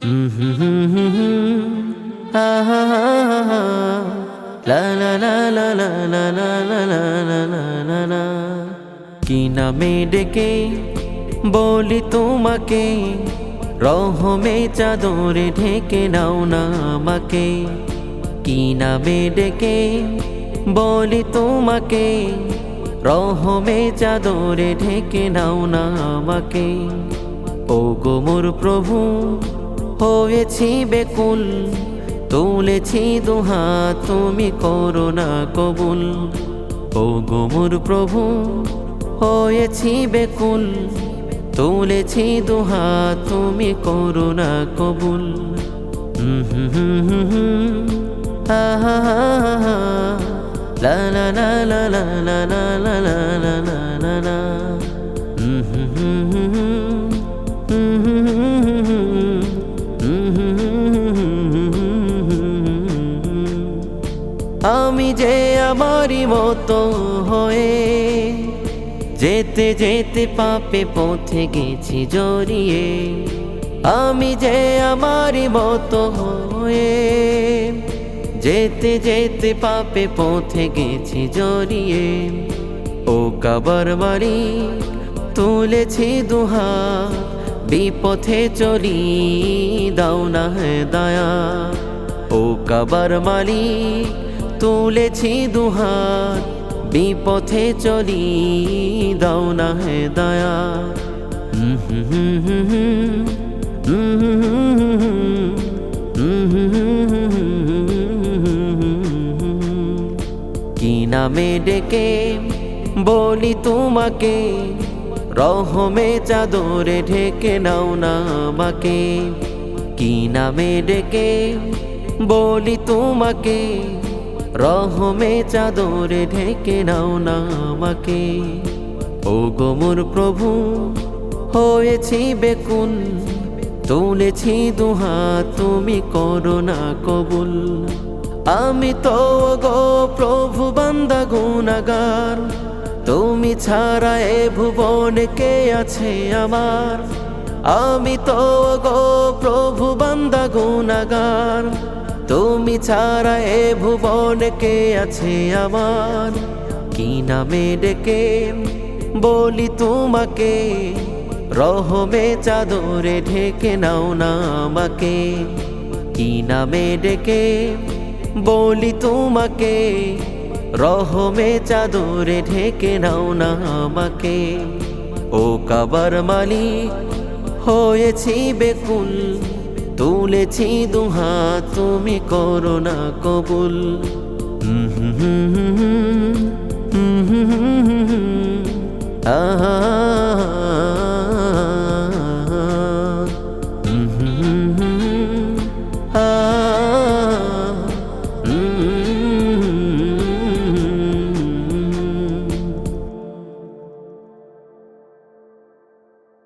কি নামে ডেকে বলি তোমাকে, রহমে চাদরে ঢেকে নাও না আমাকে। কি নামে ডেকে বলি তোমাকে, রহমে চাদরে ঢেকে নাও না আমাকে। ও গো মোর প্রভু, হয়েছি বেকুল, তুলেছি দুহাত, তুমি করো না কবুল। ও গো মোর প্রভু, হয়েছি বেকুল, তুলেছি দুহাত, তুমি করো না কবুল। লা লা লা লা লা লা লা লা লা লা লা। আমি যে আমারই মতো হয়ে যেতে যেতে পাপে পথে গেছি জড়িয়ে। আমি যে আমারই মতো হয়ে যেতে যেতে পাপে পথে গেছি জড়িয়ে। ও কাবার বাড়ি তুলেছি দুহাত, বিপথে চলি দাও না দয়া। ও কাবার মালিক তুলেছি দুহাত, বিপথে চলি দাও না দয়া। কি নামে ডেকে বলি তোমাকে, রহমে চাদরে ঢেকে নাও না আমাকে। কি নামে ডেকে বলি তোমাকে, রহমে চাদরে ঢেকে নাও না আমাকে। ও গো মোর প্রভু, হয়েছি বেকুল, তুলেছি দুহাত, তুমি করো না কবুল। আমি তো গো প্রভু বান্দা গুনাহগার, তুমি ছাড়া এ ভুবনে কে আছে আমার। আমি তো গো প্রভু বান্দা গুনাহগার, তুমি ছাড়া এ ভুবনে কে আছে আমার। কি নামে ডেকে বলি তোমাকে, রহমে চাদরে ঢেকে নাও না আমাকে। কি নামে ডেকে বলি তোমাকে, রহমে চাদরে ঢেকে নাও না আমাকে। ও কাবার মালিক হয়েছি বেকুল, তুলেছি দুহাত, তুমি করো না কবুল।